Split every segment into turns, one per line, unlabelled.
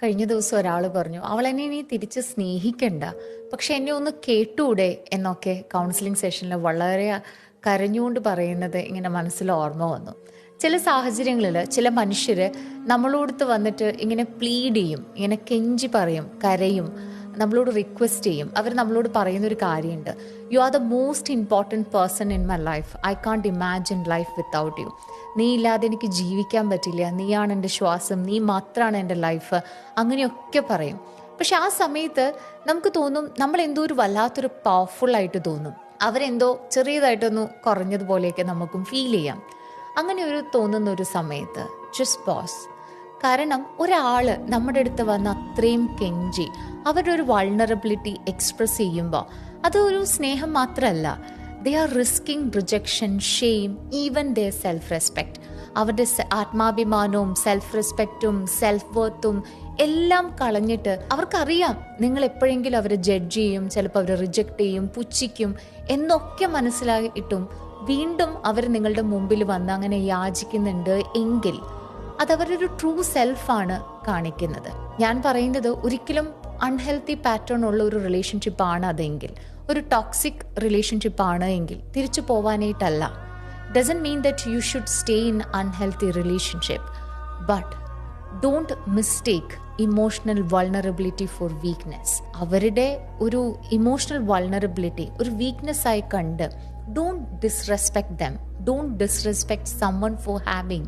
കഴിഞ്ഞ ദിവസം ഒരാൾ പറഞ്ഞു, അവൾ എന്നെ ഇനി തിരിച്ച് സ്നേഹിക്കണ്ട, പക്ഷെ എന്നെ ഒന്ന് കേട്ടൂടെ എന്നൊക്കെ കൗൺസിലിംഗ് സെഷനിൽ വളരെ കരഞ്ഞുകൊണ്ട് പറയുന്നത് ഇങ്ങനെ മനസ്സിൽ ഓർമ്മ വന്നു. ചില സാഹചര്യങ്ങളിൽ ചില മനുഷ്യർ നമ്മളോടത്ത് വന്നിട്ട് ഇങ്ങനെ പ്ലീഡ് ചെയ്യും, ഇങ്ങനെ കെഞ്ചി പറയും, കരയും, നമ്മളോട് റിക്വസ്റ്റ് ചെയ്യും. അവർ നമ്മളോട് പറയുന്നൊരു കാര്യമുണ്ട്: you are the most important person in my life, I can't imagine life without you. നീ ഇല്ലാതെ എനിക്ക് ജീവിക്കാൻ പറ്റില്ല, നീയാണ് എൻ്റെ ശ്വാസം, നീ മാത്രമാണ് എൻ്റെ ലൈഫ്, അങ്ങനെയൊക്കെ പറയും. പക്ഷെ ആ സമയത്ത് നമുക്ക് തോന്നും നമ്മൾ എന്തോ ഒരു വല്ലാത്തൊരു പവർഫുള്ളായിട്ട് തോന്നും. അവരെന്തോ ചെറിയതായിട്ടൊന്ന് കുറഞ്ഞതുപോലെയൊക്കെ നമുക്കും ഫീൽ ചെയ്യാം. അങ്ങനെ ഒരു തോന്നുന്ന ഒരു സമയത്ത് ജസ്റ്റ് പോസ്. കാരണം ഒരാൾ നമ്മുടെ അടുത്ത് വന്ന് അത്രയും കെഞ്ചി അവരുടെ ഒരു വൾണറബിലിറ്റി എക്സ്പ്രസ് ചെയ്യുമ്പോൾ അത് ഒരു സ്നേഹം മാത്രമല്ല, they are risking rejection, shame, even their self respect. അവരുടെ ആത്മാഭിമാനവും സെൽഫ് റെസ്പെക്റ്റും സെൽഫ് വർത്തും എല്ലാം കളഞ്ഞിട്ട് അവർക്കറിയാം നിങ്ങൾ എപ്പോഴെങ്കിലും അവരെ ജഡ്ജ് ചെയ്യും, ചിലപ്പോൾ അവരെ റിജക്റ്റ് ചെയ്യും, പുച്ഛിക്കും എന്നൊക്കെ മനസ്സിലായിട്ടും വീണ്ടും അവർ നിങ്ങളുടെ മുമ്പിൽ വന്ന് അങ്ങനെ യാചിക്കുന്നുണ്ട് എങ്കിൽ അതവരുടെ ഒരു ട്രൂ സെൽഫാണ് കാണിക്കുന്നത്. ഞാൻ പറയുന്നത് ഒരിക്കലും അൺഹെൽത്തി പാറ്റേൺ ഉള്ള ഒരു റിലേഷൻഷിപ്പാണ് അതെങ്കിൽ, ഒരു ടോക്സിക് റിലേഷൻഷിപ്പാണ് എങ്കിൽ തിരിച്ചു പോവാനായിട്ടല്ല. Doesn't mean that you should stay in unhealthy relationship, but don't mistake emotional vulnerability for weakness. അവരുടെ ഒരു ഇമോഷണൽ വൾണറബിലിറ്റി ഒരു വീക്ക്നെസ് ആയി കണ്ട് don't disrespect them. Don't disrespect someone for having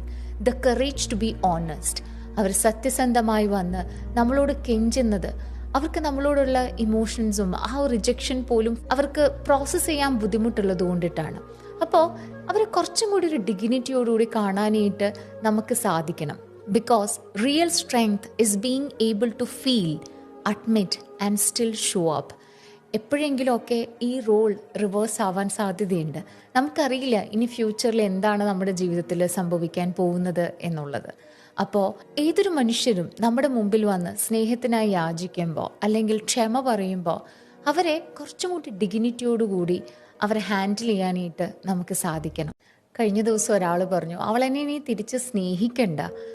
the courage to be honest. അവർ സത്യസന്ധമായി വന്ന് നമ്മളോട് കെഞ്ചുന്നത് അവർക്ക് നമ്മളോടുള്ള ഇമോഷൻസും ആ ഒരു റിജക്ഷൻ പോലും അവർക്ക് പ്രോസസ്സ് ചെയ്യാൻ ബുദ്ധിമുട്ടുള്ളത് കൊണ്ടിട്ടാണ്. അപ്പോൾ അവരെ കുറച്ചും കൂടി ഒരു ഡിഗ്നിറ്റിയോടുകൂടി കാണാനായിട്ട് നമുക്ക് സാധിക്കണം. Because real strength is being able to feel, admit and still show up. എപ്പോഴെങ്കിലുമൊക്കെ ഈ റോൾ റിവേഴ്സ് ആവാൻ സാധ്യതയുണ്ട്. നമുക്കറിയില്ല ഇനി ഫ്യൂച്ചറിൽ എന്താണ് നമ്മുടെ ജീവിതത്തിൽ സംഭവിക്കാൻ പോകുന്നത് എന്നുള്ളത്. അപ്പോൾ ഏതൊരു മനുഷ്യരും നമ്മുടെ മുമ്പിൽ വന്ന് സ്നേഹത്തിനായി യാചിക്കുമ്പോൾ അല്ലെങ്കിൽ ക്ഷമ പറയുമ്പോൾ അവരെ കുറച്ചും കൂടി ഡിഗ്നിറ്റിയോടുകൂടി അവരെ ഹാൻഡിൽ ചെയ്യാനായിട്ട് നമുക്ക് സാധിക്കണം. കഴിഞ്ഞ ദിവസം ഒരാൾ പറഞ്ഞു, അവൾ എന്നെ ഇനി തിരിച്ച് സ്നേഹിക്കണ്ട,